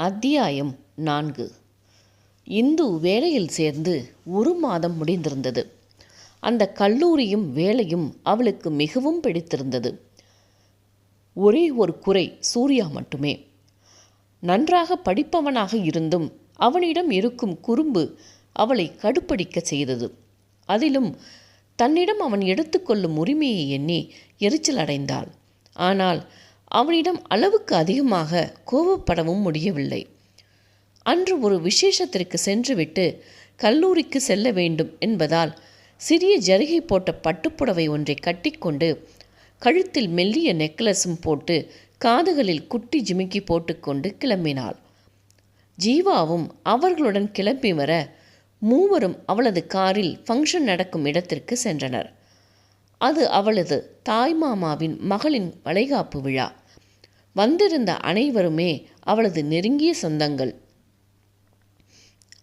அத்தியாயம் 4. இந்து வேலையில் சேர்ந்து 1 மாதம் முடிந்திருந்தது. அந்த கல்லூரியும் வேலையும் அவளுக்கு மிகவும் பிடித்திருந்தது. ஒரே ஒரு குறை சூர்யா மட்டுமே. நன்றாக படிப்பவனாக இருந்தும் அவனிடம் இருக்கும் குறும்பு அவளை கடுப்படிக்க செய்தது. அதிலும் தன்னிடம் அவன் எடுத்துக்கொள்ளும் உரிமையை எண்ணி எரிச்சல் அடைந்தாள். ஆனால் அவனிடம் அளவுக்கு அதிகமாக கோபப்படவும் முடியவில்லை. அன்று ஒரு விசேஷத்திற்கு சென்றுவிட்டு கல்லூரிக்கு செல்ல வேண்டும் என்பதால் சிறிய ஜரிகை போட்ட பட்டுப்புடவை ஒன்றை கட்டிக்கொண்டு கழுத்தில் மெல்லிய நெக்லஸும் போட்டு காதுகளில் குட்டி ஜிமிக்கி போட்டுக்கொண்டு கிளம்பினாள். ஜீவாவும் அவர்களுடன் கிளம்பி வர மூவரும் அவளது காரில் ஃபங்க்ஷன் நடக்கும் இடத்திற்கு சென்றனர். அது அவளது தாய்மாமாவின் மகளின் வளைகாப்பு விழா. வந்திருந்த அனைவருமே அவளது நெருங்கிய சொந்தங்கள்.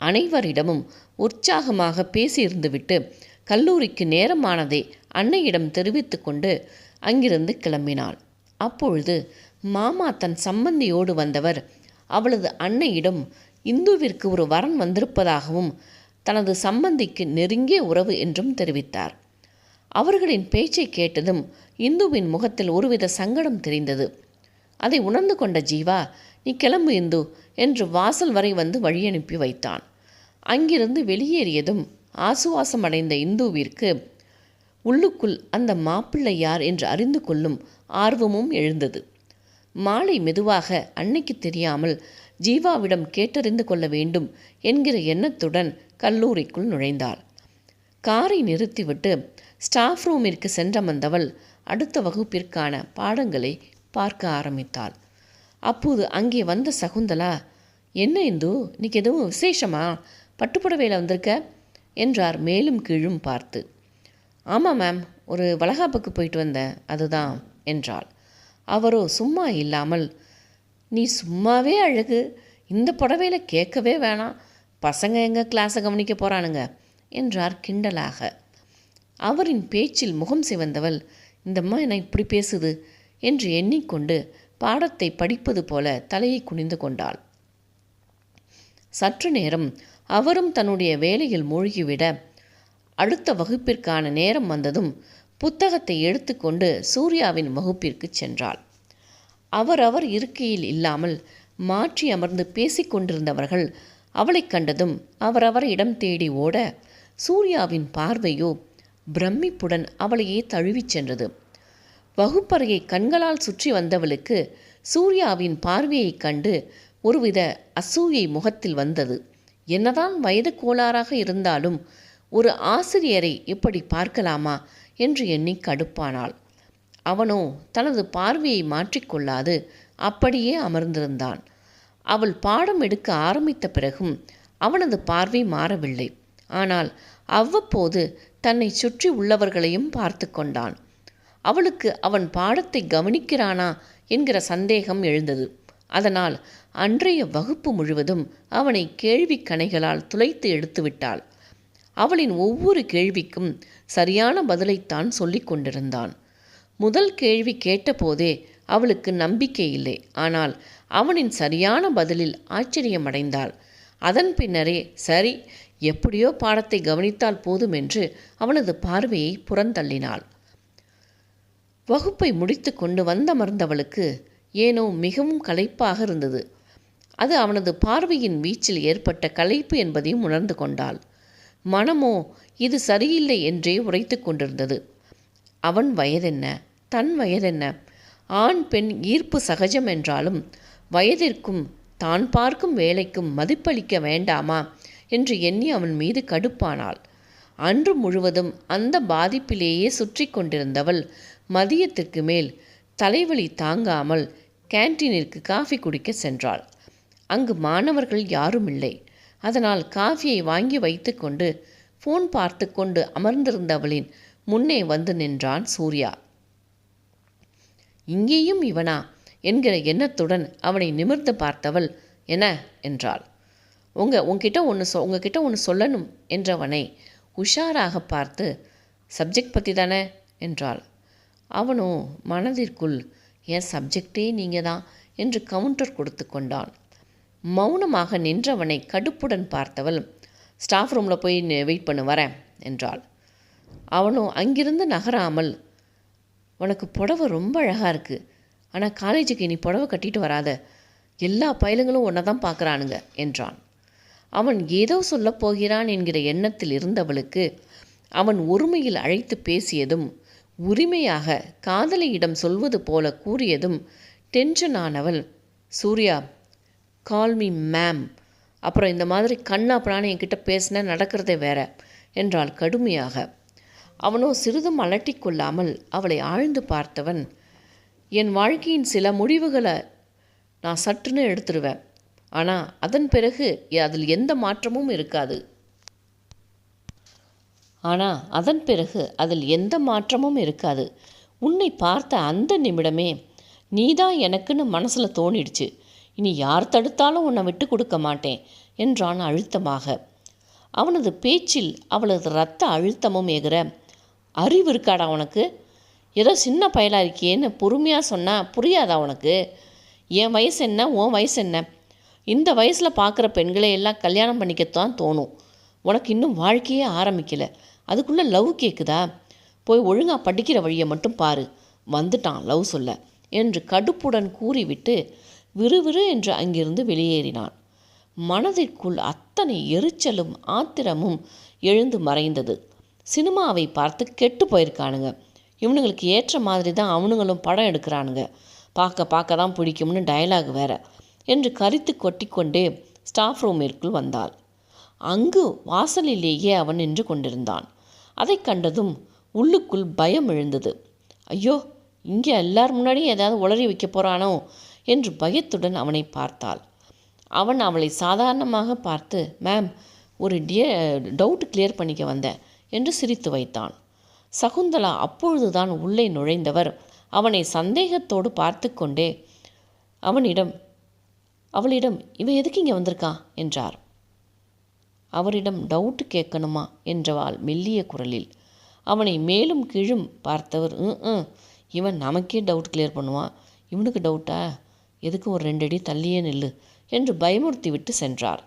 அனைவரிடமும் உற்சாகமாக பேசியிருந்துவிட்டு கல்லூரிக்கு நேரமானதை அன்னையிடம் தெரிவித்து கொண்டு அங்கிருந்து கிளம்பினாள். அப்பொழுது மாமா தன் சம்பந்தியோடு வந்தவர் அவளது அன்னையிடம் இந்துவிற்கு ஒரு வரன் வந்திருப்பதாகவும் தனது சம்பந்திக்கு நெருங்கிய உறவு என்றும் தெரிவித்தார். அவர்களின் பேச்சை கேட்டதும் இந்துவின் முகத்தில் ஒருவித சங்கடம் தெரிந்தது. அதை உணர்ந்து கொண்ட ஜீவா, "நீ கிளம்பு இந்து" என்று வாசல் வரை வந்து வழியனுப்பி வைத்தான். அங்கிருந்து வெளியேறியதும் ஆசுவாசமடைந்த இந்துவிற்கு உள்ளுக்குள் அந்த மாப்பிள்ளை யார் என்று அறிந்து கொள்ளும் ஆர்வமும் எழுந்தது. மாலை மெதுவாக அன்னைக்கு தெரியாமல் ஜீவாவிடம் கேட்டறிந்து கொள்ள வேண்டும் என்கிற எண்ணத்துடன் கல்லூரிக்குள் நுழைந்தாள். காரை நிறுத்திவிட்டு ஸ்டாஃப் ரூமிற்கு சென்றமர்ந்தவள் அடுத்த வகுப்பிற்கான பாடங்களை பார்க்க ஆரம்பித்தாள். அப்போது அங்கே வந்த சகுந்தலா, "என்ன இந்து, இன்னைக்கு எதுவும் விசேஷமா? பட்டுப்புடவையில் வந்திருக்க?" என்றார் மேலும் கீழும் பார்த்து. "ஆமாம் மேம், ஒரு வளகாப்புக்கு போயிட்டு வந்தேன், அதுதான்" என்றாள். அவரோ சும்மா இல்லாமல், "நீ சும்மாவே அழகு, இந்த புடவையில் கேட்கவே வேணாம், பசங்க எங்கள் கிளாஸை கவனிக்க போகிறானுங்க" என்றார் கிண்டலாக. அவரின் பேச்சில் முகம் சிவந்தவள், "இந்தம்மா என்ன இப்படி பேசுது" என்று எண்ணிக்கொண்டு பாடத்தை படிப்பது போல தலையை குனிந்து கொண்டாள். சற்று நேரம் அவரும் தன்னுடைய வேலையில் மூழ்கிவிட அடுத்த வகுப்பிற்கான நேரம் வந்ததும் புத்தகத்தை எடுத்துக்கொண்டு சூர்யாவின் வகுப்பிற்கு சென்றாள். அவரவர் இருக்கையில் இல்லாமல் மாற்றி அமர்ந்து பேசிக்கொண்டிருந்தவர்கள் அவளை கண்டதும் அவரவர் இடம் தேடி ஓட சூர்யாவின் பார்வையோ பிரமிப்புடன் அவளையே தழுவிச் சென்றது. வகுப்பறையை கண்களால் சுற்றி வந்தவளுக்கு சூர்யாவின் பார்வையைக் கண்டு ஒருவித அசூயை முகத்தில் வந்தது. என்னதான் வயது கோளாறாக இருந்தாலும் ஒரு ஆசிரியரை இப்படி பார்க்கலாமா என்று எண்ணி கடுப்பானாள். அவனோ தனது பார்வையை மாற்றிக்கொள்ளாது அப்படியே அமர்ந்திருந்தான். அவள் பாடம் எடுக்க ஆரம்பித்த பிறகும் அவனது பார்வை மாறவில்லை. ஆனால் அவ்வப்போது தன்னை சுற்றி உள்ளவர்களையும் பார்த்து கொண்டான். அவளுக்கு அவன் பாடத்தை கவனிக்கிறானா என்கிற சந்தேகம் எழுந்தது. அதனால் அன்றைய வகுப்பு முழுவதும் அவனை கேள்வி கணைகளால் துளைத்து எடுத்துவிட்டாள். அவளின் ஒவ்வொரு கேள்விக்கும் சரியான பதிலைத்தான் சொல்லிக் கொண்டிருந்தான். முதல் கேள்வி கேட்டபோதே அவளுக்கு நம்பிக்கை இல்லை. ஆனால் அவனின் சரியான பதிலில் ஆச்சரியமடைந்தாள். அதன் பின்னரே சரி, எப்படியோ பாடத்தை கவனித்தால் போதும் என்று அவனது பார்வையை புறந்தள்ளினாள். வகுப்பை முடித்து கொண்டு வந்தமர்ந்தவளுக்கு ஏனோ மிகவும் களைப்பாக இருந்தது. அது அவனது பார்வையின் வீச்சில் ஏற்பட்ட களைப்பு என்பதையும் உணர்ந்து கொண்டாள். மனமோ இது சரியில்லை என்றே உரைத்து கொண்டிருந்தது. அவன் வயதென்ன, தன் வயதென்ன? ஆண் பெண் ஈர்ப்பு சகஜம் என்றாலும் வயதிற்கும் தான் பார்க்கும் வேலைக்கும் மதிப்பளிக்க வேண்டாமா என்று எண்ணி அவன் மீது கடுப்பானாள். அன்று முழுவதும் அந்த பாதிப்பிலேயே சுற்றி கொண்டிருந்தவள் மதியத்திற்கு மேல் தலைவலி தாங்காமல் கேன்டீனிற்கு காஃபி குடிக்க சென்றாள். அங்கு மாணவர்கள் யாரும் இல்லை. அதனால் காஃபியை வாங்கி வைத்து கொண்டு ஃபோன் பார்த்து கொண்டு அமர்ந்திருந்தவளின் முன்னே வந்து நின்றான் சூர்யா. "இங்கேயும் இவனா?" என்கிற எண்ணத்துடன் அவனை நிமிர்ந்து பார்த்தவள், "என்ன?" என்றாள். உங்ககிட்ட ஒன்று சொல்லணும்" என்றவனை உஷாராக பார்த்து, "சப்ஜெக்ட் பற்றி தானே?" என்றாள். அவனோ மனதிற்குள், "என் சப்ஜெக்டே நீங்கள் தான்" என்று கவுண்டர் கொடுத்து கொண்டான். மௌனமாக நின்றவனை கடுப்புடன் பார்த்தவள், ஸ்டாஃப் ரூமில் போய் வெயிட் பண்ணு வரேன் என்றாள். அவனோ அங்கிருந்து நகராமல், உனக்கு புடவை ரொம்ப அழகாக இருக்குது, ஆனால் காலேஜுக்கு நீ புடவை கட்டிட்டு வராத, எல்லா பயலுங்களும் ஒன்றை தான் பார்க்குறானுங்க என்றான். அவன் ஏதோ சொல்லப் போகிறான் என்கிற எண்ணத்தில் இருந்தவளுக்கு அவன் ஒருமையில் அழைத்து பேசியதும், உரிமையாக காதலியிடம் சொல்வது போல கூறியதும் டென்ஷன் ஆனவள், சூர்யா கால் மீ மேம், அப்புறம் இந்த மாதிரி கண்ணாப்படான்னு என்கிட்ட பேசின நடக்கிறதே வேற என்றாள் கடுமையாக. அவனோ சிறிதும் அலட்டிக்கொள்ளாமல் அவளை ஆழ்ந்து பார்த்தவன், என் வாழ்க்கையின் சில முடிவுகளை நான் சற்றுன்னு எடுத்துருவேன், ஆனால் அதன் பிறகு அதில் எந்த மாற்றமும் இருக்காது. உன்னை பார்த்த அந்த நிமிடமே நீதான் எனக்குன்னு மனசில் தோணிடுச்சு. இனி யார் தடுத்தாலும் உன்னை விட்டு கொடுக்க மாட்டேன் என்றான் அழுத்தமாக. அவனது பேச்சில் அவளது இரத்த அழுத்தமும் எகிற, அறிவு இருக்காடா உனக்கு? ஏதோ சின்ன பயலா இருக்கியேன்னு பொறுமையாக சொன்னால் புரியாதா உனக்கு? என் வயசு என்ன, உன் வயசு என்ன? இந்த வயசில் பார்க்குற பெண்களை எல்லாம் கல்யாணம் பண்ணிக்கத்தான் தோணும். உனக்கு இன்னும் வாழ்க்கையே ஆரம்பிக்கலை, அதுக்குள்ளே லவ் கேட்குதா? போய் ஒழுங்காக படிக்கிற வழியை மட்டும் பாரு, வந்துட்டான் லவ் சொல்ல என்று கடுப்புடன் கூறிவிட்டு விறுவிறு என்று அங்கிருந்து வெளியேறினான். மனதிற்குள் அத்தனை எரிச்சலும் ஆத்திரமும் எழுந்து மறைந்தது. சினிமாவை பார்த்து கெட்டு போயிருக்கானுங்க, இவனுங்களுக்கு ஏற்ற மாதிரி தான் அவனுங்களும் படம் எடுக்கிறானுங்க, பார்க்க தான் பிடிக்கும்னு டயலாக் வேற என்று கரித்து கொட்டிக்கொண்டே ஸ்டாஃப் ரூமிற்குள் வந்தாள். அங்கு வாசலிலேயே அவன் நின்று கொண்டிருந்தான். அதை கண்டதும் உள்ளுக்குள் பயம் எழுந்தது. ஐயோ, இங்கே எல்லார் முன்னாடியும் ஏதாவது உளறி வைக்க போகிறானோ என்று பயத்துடன் அவனை பார்த்தாள். அவன் அவளை சாதாரணமாக பார்த்து, மேம், ஒரு டவுட் கிளியர் பண்ணிக்க வந்தேன் என்று சிரித்து வைத்தான். சகுந்தலா அப்பொழுதுதான் உள்ளே நுழைந்தவர் அவனை சந்தேகத்தோடு பார்த்து கொண்டே அவளிடம் இவன் எதுக்கு இங்கே வந்திருக்கான் என்றார். அவரிடம் டவுட்டு கேட்கணுமா என்றவாள் மெல்லிய குரலில். அவனை மேலும் கீழும் பார்த்தவர், இவன் நமக்கே டவுட் கிளியர் பண்ணுவான், இவனுக்கு டவுட்டா? எதுக்கு ஒரு 2 அடி தள்ளியே நில்லு என்று பயமுறுத்தி விட்டு சென்றார்.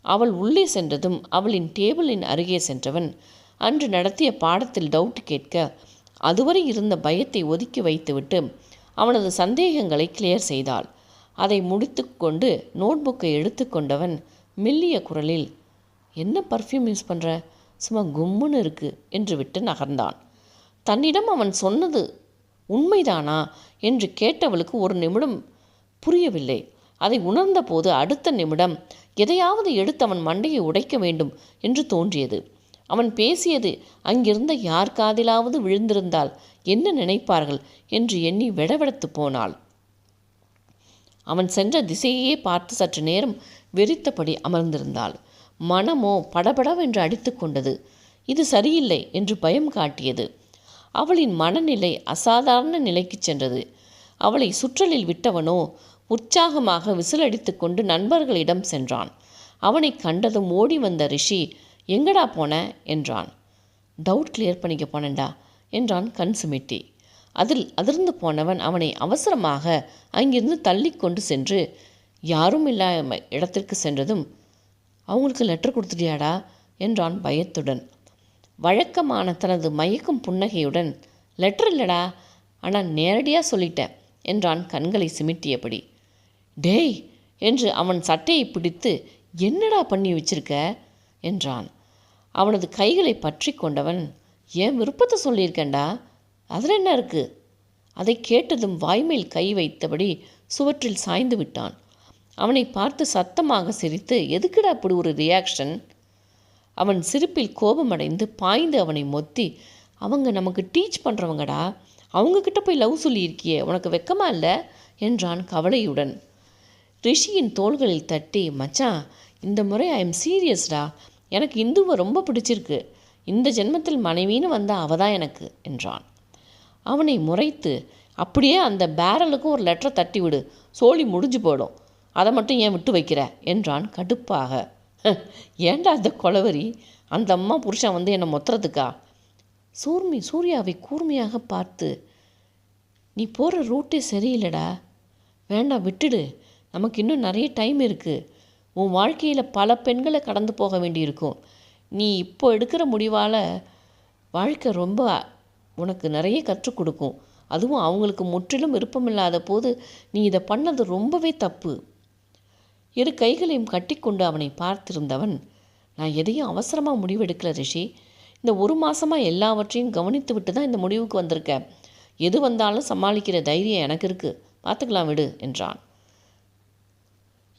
அவள் உள்ளே சென்றதும் அவளின் டேபிளின் அருகே சென்றவன் அன்று நடத்திய பாடத்தில் டவுட் கேட்க அதுவரை இருந்த பயத்தை ஒதுக்கி வைத்துவிட்டு அவனது சந்தேகங்களை கிளியர் செய்தாள். அதை முடித்து கொண்டு நோட்புக்கை எடுத்து கொண்டவன் மெல்லிய குரலில், என்ன பர்ஃப்யூம் யூஸ் பண்ணுற, சும்மா கும்முன்னு இருக்கு என்று விட்டு நகர்ந்தான். தன்னிடம் அவன் சொன்னது உண்மைதானா என்று கேட்டவளுக்கு ஒரு நிமிடம் புரியவில்லை. அதை உணர்ந்த போது அடுத்த நிமிடம் எதையாவது எடுத்து அவன் மண்டையை உடைக்க வேண்டும் என்று தோன்றியது. அவன் பேசியது அங்கிருந்த யார் காதிலாவது விழுந்திருந்தால் என்ன நினைப்பார்கள் என்று எண்ணி வெடவெடத்து போனாள். அவன் சென்ற திசையே பார்த்து சற்று நேரம் வெறித்தபடி அமர்ந்திருந்தாள். மனமோ படபடவென்று அடித்து கொண்டது. இது சரியில்லை என்று பயம் காட்டியது. அவளின் மனநிலை அசாதாரண நிலைக்கு சென்றது. அவளை சுற்றலில் விட்டவனோ உற்சாகமாக விசிலடித்து கொண்டு நண்பர்களிடம் சென்றான். அவனை கண்டதும் ஓடி வந்த ரிஷி, எங்கடா போன என்றான். டவுட் கிளியர் பண்ணிக்க போனேன்டா என்றான் கண் சிமிட்டி. அதிர்ந்து போனவன் அவனை அவசரமாக அங்கிருந்து தள்ளி கொண்டு சென்று யாரும் இல்லாம இடத்திற்கு சென்றதும், அவங்களுக்கு லெட்டர் கொடுத்துட்டியாடா என்றான் பயத்துடன். வழக்கமான தனது மயக்கும் புன்னகையுடன், லெட்டர் இல்லடா, ஆனால் நேரடியாக சொல்லிட்டேன் என்றான் கண்களை சிமிட்டியபடி. டேய் என்று அவன் சட்டையை பிடித்து, என்னடா பண்ணி வச்சிருக்க என்றான். அவனது கைகளை பற்றி கொண்டவன், என் விருப்பத்தை சொல்லியிருக்கேன்டா, அதில் என்ன இருக்கு? அதை கேட்டதும் வாய்மேல் கை வைத்தபடி சுவற்றில் சாய்ந்து விட்டான். அவனை பார்த்து சத்தமாக சிரித்து, எதுக்குடா அப்படி ஒரு ரியாக்ஷன்? அவன் சிரிப்பில் கோபமடைந்து பாய்ந்து அவனை மொத்தி, அவங்க நமக்கு டீச் பண்ணுறவங்கடா, அவங்கக்கிட்ட போய் லவ் சொல்லியிருக்கியே, உனக்கு வெக்கமா இல்லை என்றான் கவலையுடன். ரிஷியின் தோள்களில் தட்டி, மச்சான், இந்த முறை ஐ எம் சீரியஸ்டா, எனக்கு இந்துவை ரொம்ப பிடிச்சிருக்கு, இந்த ஜென்மத்தில் மனைவின்னு வந்தால் அவ தான் எனக்கு என்றான். அவனை முறைத்து, அப்படியே அந்த பேரலுக்கும் ஒரு லெட்டரை தட்டி விடு, சோழி முடிஞ்சு போடும், அதை மட்டும் ஏன் விட்டு வைக்கிற என்றான் கடுப்பாக. ஏண்டா அந்த கொலவரி, அந்த அம்மா புருஷன் வந்து என்னை மொத்துறதுக்கா? சூர்யாவை கூர்மையாக பார்த்து, நீ போகிற ரூட்டே சரியில்லைடா, வேண்டாம் விட்டுடு, நமக்கு இன்னும் நிறைய டைம் இருக்குது. உன் வாழ்க்கையில் பல பெண்களை கடந்து போக வேண்டியிருக்கும். நீ இப்போ எடுக்கிற முடிவால் வாழ்க்கை ரொம்ப உனக்கு நிறைய கற்றுக் கொடுக்கும். அதுவும் அவங்களுக்கு முற்றிலும் விருப்பமில்லாத போது நீ இதை பண்ணது ரொம்பவே தப்பு. இரு கைகளையும் கட்டிக்கொண்டு அவனை பார்த்திருந்தவன், நான் எதையும் அவசரமாக முடிவெடுக்கல ரிஷி. இந்த 1 மாதமாக எல்லாவற்றையும் கவனித்து விட்டு தான் இந்த முடிவுக்கு வந்திருக்கேன். எது வந்தாலும் சமாளிக்கிற தைரியம் எனக்கு இருக்குது. பார்த்துக்கலாம் விடு என்றான்.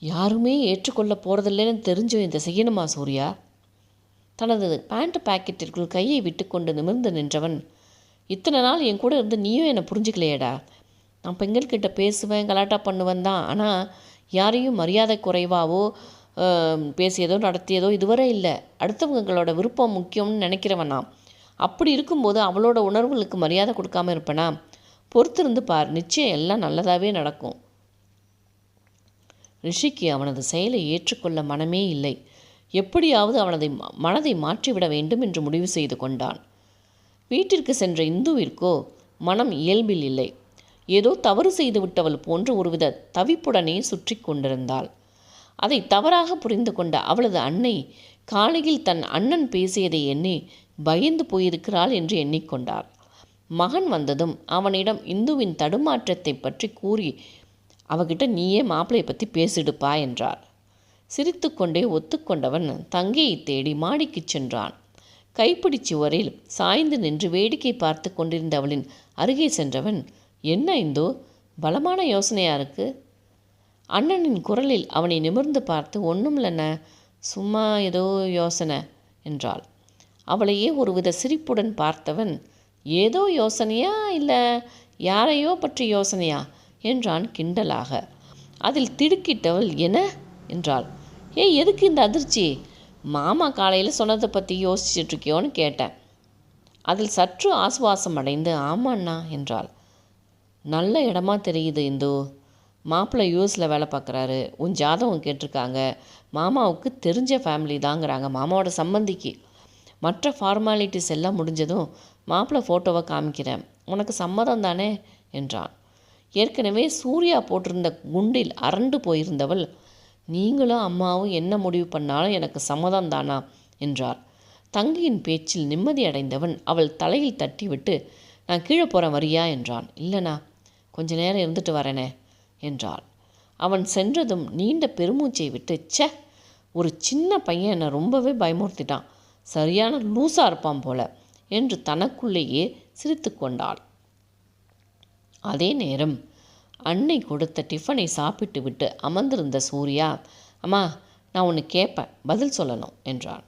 யாருமே ஏற்றுக்கொள்ள போகிறதில்லைன்னு தெரிஞ்சும் இதை செய்யணுமா சூர்யா? தனது பேண்ட் பாக்கெட்டிற்குள் கையை விட்டு கொண்டு நிமிர்ந்து நின்றவன், இத்தனை நாள் என் கூட இருந்து நீயும் என்னை புரிஞ்சுக்கலையேடா. நான் பெண்கள்கிட்ட பேசுவேன், கலாட்டா பண்ணுவேன் தான். ஆனால் யாரையும் மரியாதை குறைவாவோ பேசியதோ நடத்தியதோ இதுவரை இல்லை. அடுத்தவங்களோட விருப்பம் முக்கியம்னு நினைக்கிறவன் நான். அப்படி இருக்கும்போது அவளோட உணர்வுகளுக்கு மரியாதை கொடுக்காம இருப்பேனா? பொறுத்திருந்து பார், நிச்சயம் எல்லாம் நல்லதாகவே நடக்கும். ரிஷிக்கு அவனது செயலை ஏற்றுக்கொள்ள மனமே இல்லை. எப்படியாவது அவனது மனதை மாற்றிவிட வேண்டும் என்று முடிவு செய்து கொண்டான். வீட்டிற்கு சென்ற இந்துவிற்கோ மனம் இயல்பில் இல்லை. ஏதோ தவறு செய்து விட்டவள் போன்று ஒருவித தவிப்புடனே சுற்றி கொண்டிருந்தாள். அதை தவறாக புரிந்து கொண்ட அவளது அன்னை காலையில் தன் அண்ணன் பேசியதை எண்ணி பயந்து போயிருக்கிறாள் என்று எண்ணிக்கொண்டார். மகன் வந்ததும் அவனிடம் இந்துவின் தடுமாற்றத்தை பற்றி கூறி, அவகிட்ட நீயே மாப்பிளையை பற்றி பேசிடுப்பா என்றார். சிரித்து கொண்டே ஒத்துக்கொண்டவன் தங்கையை தேடி மாடிக்கு சென்றான். கைப்பிடி சுவரில் சாய்ந்து நின்று வேடிக்கை பார்த்து கொண்டிருந்த அவளின் அருகே சென்றவன், என்ன இந்து, பலமான யோசனையா இருக்கு? அண்ணனின் குரலில் அவனை நிமிர்ந்து பார்த்து, ஒன்றும் இல்லைண்ண, சும்மா ஏதோ யோசனை என்றாள். அவளையே ஒருவித சிரிப்புடன் பார்த்தவன், ஏதோ யோசனையா இல்லை யாரையோ பற்றி யோசனையா என்றான் கிண்டலாக. அதில் திடுக்கிட்டவள், என்ன என்றாள். எதுக்கு இந்த அதிர்ச்சி? மாமா காலையில் சொன்னதை பற்றி யோசிச்சுட்ருக்கியோன்னு கேட்டேன். அதில் சற்று ஆசுவாசம் அடைந்து, ஆமாண்ணா என்றாள். நல்ல இடமா தெரியுது இந்து. மாப்பிள்ளை யூஎஸில் வேலை பார்க்குறாரு. உன் ஜாதகம் கேட்டிருக்காங்க. மாமாவுக்கு தெரிஞ்ச ஃபேமிலி தாங்கிறாங்க, மாமாவோட சம்பந்திக்கு. மற்ற ஃபார்மாலிட்டிஸ் எல்லாம் முடிஞ்சதும் மாப்பிள்ளை ஃபோட்டோவை காமிக்கிறேன். உனக்கு சம்மதம் தானே என்றான். ஏற்கனவே சூர்யா போட்டிருந்த குண்டில் அரண்டு போயிருந்தவள், நீங்களும் அம்மாவும் என்ன முடிவு பண்ணாலும் எனக்கு சம்மதம் தானா என்றாள். தங்கியின் பேச்சில் நிம்மதி அடைந்தவன் அவள் தலையில் தட்டிவிட்டு, நான் கீழே போகிறேன் வரியா என்றான். இல்லைண்ணா, கொஞ்ச நேரம் இருந்துட்டு வரேனே என்றாள். அவன் சென்றதும் நீண்ட பெருமூச்சை விட்டு, ச்சே, ஒரு சின்ன பையன் என்னை ரொம்பவே பயமுறுத்திட்டான், சரியான லூஸாக இருப்பான் போல என்று தனக்குள்ளேயே சிரித்து கொண்டாள். அதே நேரம் அன்னை கொடுத்த டிஃபனை சாப்பிட்டு விட்டு அமர்ந்திருந்த சூர்யா, அம்மா நான் ஒன்று கேட்பேன், பதில் சொல்லணும் என்றான்.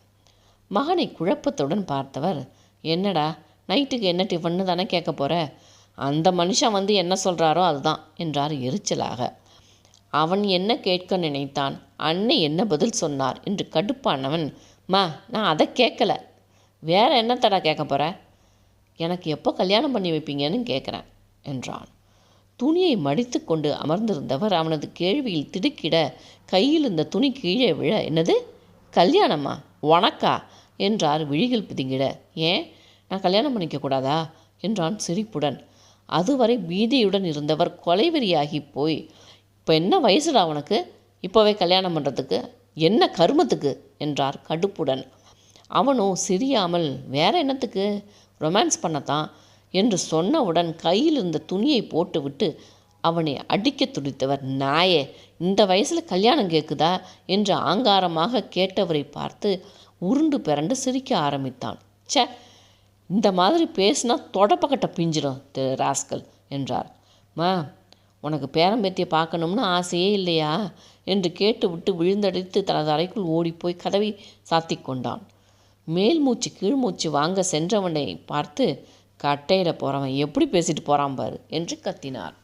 மகனை குழப்பத்துடன் பார்த்தவர், என்னடா நைட்டுக்கு என்ன டிஃபன்னு தானே கேட்க போகிற? அந்த மனுஷன் வந்து என்ன சொல்கிறாரோ அதுதான் என்றார் எரிச்சலாக. அவன் என்ன கேட்க நினைத்தான், அன்னை என்ன பதில் சொன்னார் என்று கடுப்பானவன், மா நான் அதை கேட்கல, வேற என்னத்தடா கேட்க போகிற? எனக்கு எப்போ கல்யாணம் பண்ணி வைப்பீங்கன்னு கேட்குறேன் என்றான். துணியை மடித்து கொண்டு அமர்ந்திருந்தவர் அவனது கேள்வியில் திடுக்கிட கையில் இருந்த துணி கீழே விழ, என்னது கல்யாணமா உனக்கா என்றார் விழிகள் பிதுங்கிட. ஏன், நான் கல்யாணம் பண்ணிக்கக்கூடாதா என்றான் சிரிப்புடன். அதுவரை பீதியுடன் இருந்தவர் கொலைவெறியாகி போய், இப்போ என்ன வயசுடா உனக்கு, இப்போவே கல்யாணம் பண்ணுறதுக்கு, என்ன கருமத்துக்கு என்றார் கடுப்புடன். அவனோ சிரியாமல், வேற என்னத்துக்கு, ரொமான்ஸ் பண்ணத்தான் என்று சொன்னவுடன் கையில் இருந்த துணியை போட்டுவிட்டு அவனை அடிக்க துடித்தவர், நாயே, இந்த வயசில் கல்யாணம் கேட்குதா என்று ஆங்காரமாக கேட்டவரை பார்த்து உருண்டு பிறண்டு சிரிக்க ஆரம்பித்தான். ச்சே, இந்த மாதிரி பேசினா தொடப்பக்கட்டை பிஞ்சிடும் ராஸ்கல் என்றார். மா உனக்கு பேரம்பேத்தியை பார்க்கணும்னு ஆசையே இல்லையா என்று கேட்டுவிட்டு விழுந்தடித்து தனது அறைக்குள் ஓடிப்போய் கதவை சாத்தி கொண்டான். மேல் மூச்சு கீழ் மூச்சு வாங்க சென்றவனை பார்த்து, கட்டையில் போகிறவன் எப்படி பேசிட்டு போகிறான் பாரு என்று கத்தினார்.